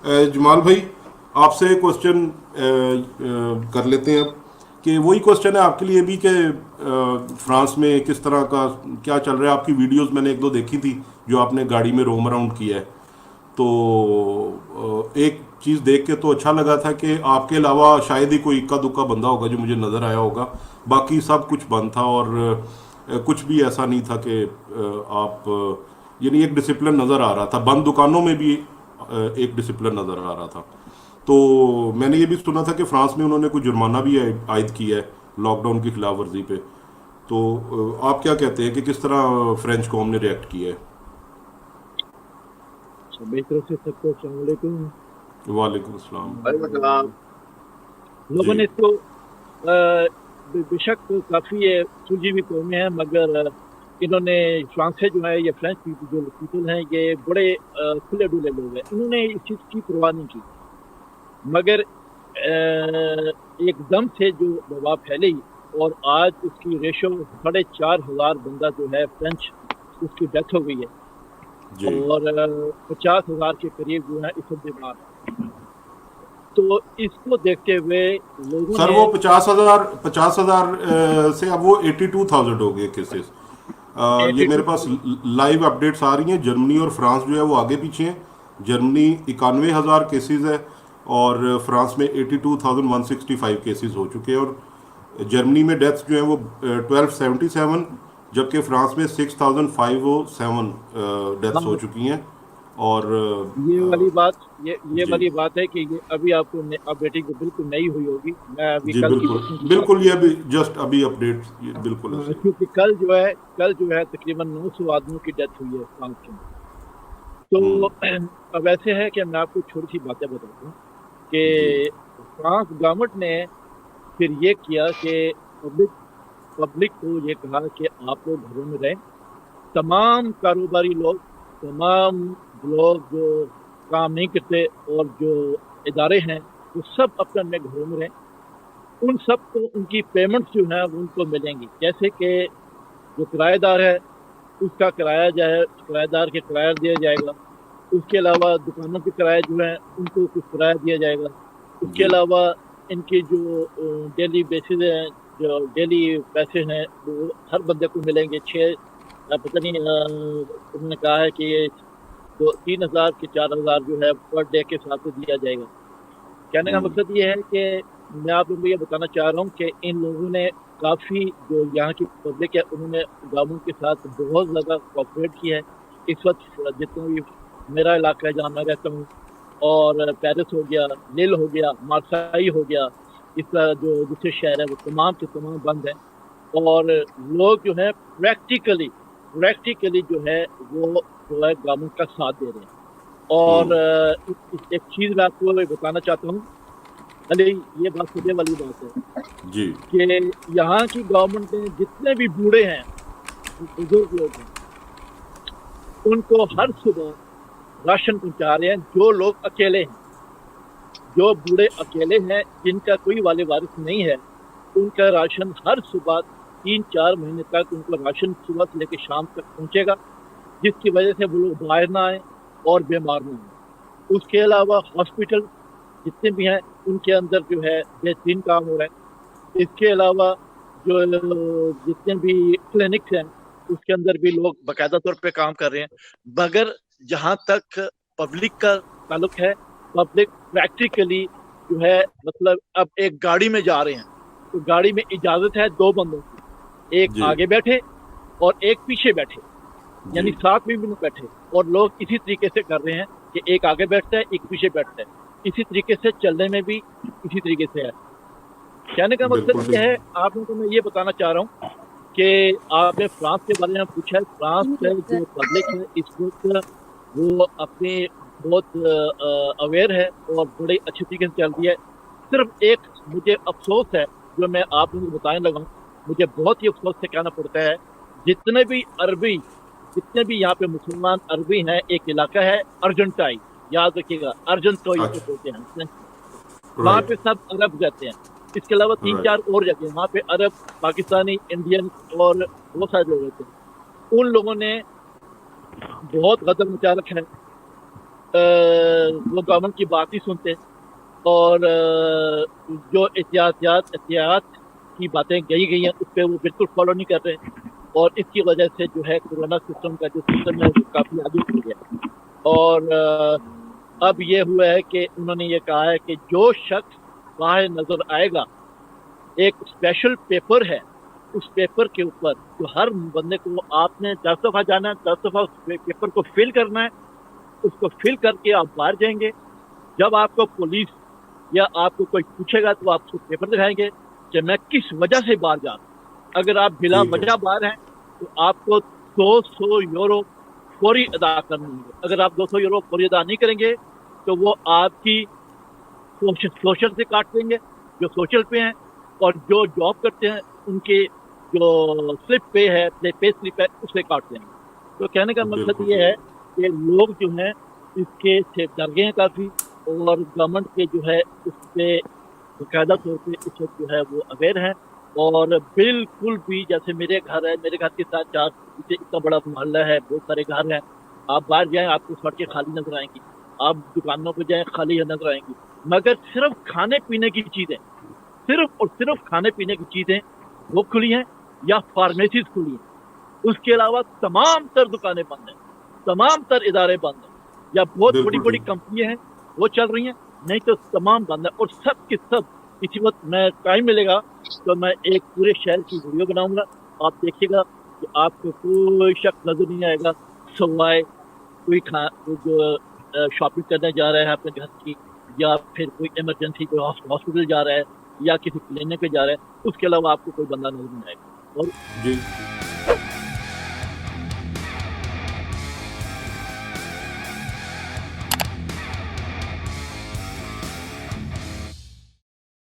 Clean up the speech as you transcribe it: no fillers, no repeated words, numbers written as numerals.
जमाल भाई, आपसे क्वेश्चन कर लेते हैं अब कि वही क्वेश्चन है आपके लिए भी कि फ्रांस में किस तरह का क्या चल रहा है। आपकी वीडियोस मैंने एक दो देखी थी जो आपने गाड़ी में रोम अराउंड किया है। तो एक चीज़ देख के तो अच्छा लगा था कि आपके अलावा शायद ही कोई इक्का दुक्का बंदा होगा जो मुझे नज़र आया होगा। बाकी सब कुछ बंद था और कुछ भी ऐसा नहीं था कि आप यानी एक डिसिप्लिन नज़र आ रहा था। बंद दुकानों में भी एक डिसिप्लिन नज़र आ रहा था। तो मैंने ये भी सुना था कि फ्रांस में उन्होंने कोई जुर्माना भी आयद किया है लॉकडाउन की खिलाफ वर्जी पे। तो आप क्या कहते हैं कि किस तरह फ्रेंच कॉम ने रिएक्ट किया है? मेरी तरफ से सबको अस्सलाम वालेकुम। वालेकुम अस्सलाम। वालेकुम सलाम। लोगों ने जी इसको बेशक तो काफ़ी ये सुलझी हुई कौमें हैं, मगर इन्होंने फ्रांस से जो है ये फ्रेंच पीपल हैं, ये बड़े खुले डुले लोग हैं। इन्होंने इस चीज़ की परवाह नहीं की, मगर एकदम से जो वबा फैली और आज उसकी रेशो 4,500 बंदा जो है फ्रेंच, उसकी डेथ हो गई है जी। और 50,000 के करीब जो है इस वक्त बीमार हैं। तो इसको देखते हुए लोगों सर ने वो 50,000 से अब वो 82,000 हो गए केसेस। ये मेरे 82 पास लाइव अपडेट्स आ रही हैं। जर्मनी और फ्रांस जो है वो आगे पीछे हैं। जर्मनी 91,000 केसेस है और फ्रांस में 82,165 केसेस हो चुके हैं। और जर्मनी में डेथ्स जो है वो 1277, जबकि फ्रांस में 6,507 डेथ्स हो हाँ, चुकी हैं। और ये वाली बात ये जी वाली बात है कि ये अभी आपको अपडेटिंग को बिल्कुल नई हुई होगी। मैं अभी जी, कल की बिल्कुल परसों की बात बिल्कुल, कर ये रहा हूँ। अभी जस्ट अभी अपडेट, ये बिल्कुल ऐसे ही। क्योंकि कल जो है तकरीबन 900 आदमियों की डेथ हुई है फ्रांस के अंदर। तो अब ऐसे है कि मैं आपको छोटी सी बातें बताता हूँ जी कि फ्रांस गवर्नमेंट ने फिर ये किया कि पब्लिक पब्लिक को ये कहा कि आप लोग घरों में रहें। तमाम कारोबारी लोग, तमाम लोग जो काम नहीं करते और जो इदारे हैं, वो सब अपने अपने घरों में रहें। उन सब को उनकी पेमेंट्स जो है वो उनको मिलेंगी। जैसे कि जो किराएदार है उसका किराया जो है किराएदार के किराया दिया जाएगा। उसके अलावा दुकानों के किराए जो है उनको कुछ किराया दिया जाएगा। उसके जी अलावा इनके जो डेली बेसिस हैं, जो डेली पैसे हैं, वो हर बंदे को मिलेंगे। पता नहीं, उन्होंने कहा है कि ये तो 3,000 के 4,000 जो है पर डे के हिसाब से दिया जाएगा। कहने का मकसद ये है कि मैं आप लोगों को ये बताना चाह रहा हूँ कि इन लोगों ने काफ़ी, जो यहाँ की पब्लिक है, उन्होंने गवर्नमेंट के साथ बहुत ज़्यादा कोऑपरेट किया है। इस वक्त जितना भी मेरा इलाका है जहाँ मैं रहता हूँ, और पेरिस हो गया, लील हो गया, मार्साई हो गया, इसका जो दूसरे शहर है वो तमाम के तमाम बंद हैं। और लोग जो है प्रैक्टिकली जो है वो जो है गवर्नमेंट का साथ दे रहे हैं। और एक चीज़ मैं आपको बताना चाहता हूँ। अरे, ये बात सोचने वाली बात है जी कि यहाँ की गवर्नमेंट ने जितने भी बूढ़े हैं, बुजुर्ग लोग हैं, उनको हर सुबह राशन पहुंचा रहे हैं। जो लोग अकेले हैं, जो बूढ़े अकेले हैं, जिनका कोई वाले वारिस नहीं है, उनका राशन हर सुबह 3-4 महीने तक उनको राशन सुबह से लेकर शाम तक पहुंचेगा, जिसकी वजह से वो लोग बाहर ना आए और बीमार ना हों। उसके अलावा हॉस्पिटल जितने भी हैं उनके अंदर जो है बेहतरीन काम हो रहा है। इसके अलावा जो जितने भी क्लिनिक्स हैं उसके अंदर भी लोग बाकायदा तौर पे काम कर रहे हैं। मगर जहाँ तक पब्लिक का ताल्लुक है, पब्लिक प्रैक्टिकली जो है, मतलब अब एक गाड़ी में जा रहे हैं तो गाड़ी में इजाजत है 2 बंदों की, एक जी आगे बैठे और एक पीछे बैठे, यानी जी साथ में भी नहीं बैठे। और लोग इसी तरीके से कर रहे हैं कि एक आगे बैठता है, एक पीछे बैठता है। इसी तरीके से चलने में भी इसी तरीके से है। कहने का बिल्कुल मकसद ये ठीक। है, आप लोगों को मैं ये बताना चाह रहा हूँ कि आपने फ्रांस के बारे में पूछा है। फ्रांस का जो पब्लिक है इस वक्त वो अपने बहुत अवेयर है और बड़े अच्छे तरीके से चल रही है। सिर्फ एक मुझे अफसोस है जो मैं आप लोगों को बताने लगा हूँ। मुझे बहुत ही अफसोस से कहना पड़ता है, जितने भी अरबी जितने भी यहाँ पे मुसलमान अरबी हैं, एक इलाका है अर्जेंटाइन, याद रखिएगा, अर्जेंटोई से अच्छा। बोलते हैं, वहाँ राइट पे सब अरब रहते हैं। इसके अलावा तीन राइट। चार और जगह वहाँ पे अरब, पाकिस्तानी, इंडियन और बहुत सारे लोग रहते हैं। उन लोगों ने बहुत गदर मचा रखा है। वो गवर्नमेंट की बात ही सुनते और जो एहतियात की बातें कही गई हैं उस पर वो बिल्कुल फॉलो नहीं कर रहे और इसकी वजह से जो है कोरोना सिस्टम का जो सिस्टम है वो काफ़ी आगे बढ़ गया और अब ये हुआ है कि उन्होंने ये कहा है कि जो शख्स वहाँ नज़र आएगा एक स्पेशल पेपर है उस पेपर के ऊपर जो हर बंदे को आपने 10 दफ़ा जाना है 10 दफ़ा उस पेपर को फिल करना है उसको फिल करके आप बाहर जाएंगे जब आपको पुलिस या आपको कोई पूछेगा तो आप उसको पेपर दिखाएंगे कि मैं किस वजह से बाहर जा रहा हूँ अगर आप बिला ठीक है। वजह बाहर हैं तो आपको 200 यूरो फौरी अदा करनी होगी अगर आप 200 यूरो फौरी अदा नहीं करेंगे तो वो आपकी सोशल से काट देंगे जो सोशल पे हैं और जो जॉब करते हैं उनके जो स्लिप पे है पे स्लिप है उससे काट देंगे तो कहने का मकसद बिल्कुल ये है कि लोग जो हैं इसके से डर गए हैं काफ़ी और गवर्नमेंट के जो है उस पर बाकायदा तौर पर इस वक्त जो है वो अवेयर हैं और बिल्कुल भी जैसे मेरे घर है मेरे घर के साथ चार इतना बड़ा मोहल्ला है बहुत सारे घर हैं आप बाहर जाएं आपको सड़कें खाली नजर आएंगी आप दुकानों पर जाएं खाली नजर आएंगी मगर सिर्फ खाने पीने की चीज़ें सिर्फ और सिर्फ खाने पीने की चीज़ें वो खुली हैं या फार्मेसीज खुली हैं उसके अलावा तमाम तर दुकानें बंद हैं तमाम तर इदारे बंद हैं या बहुत बड़ी बिल्कुल बड़ी ठीक। कंपनियां हैं वो चल रही हैं नहीं तो तमाम बंद है और सब के सब इसी वक्त मैं टाइम मिलेगा तो मैं एक पूरे शहर की वीडियो बनाऊंगा आप देखिएगा कि आपको कोई शक नजर नहीं आएगा सवाए कोई जो शॉपिंग करने जा रहा है अपने घर की या फिर कोई इमरजेंसी कोई हॉस्पिटल जा रहा है या किसी क्लिनिक पे जा रहा है उसके अलावा आपको कोई बंदा नजर नहीं आएगा और जी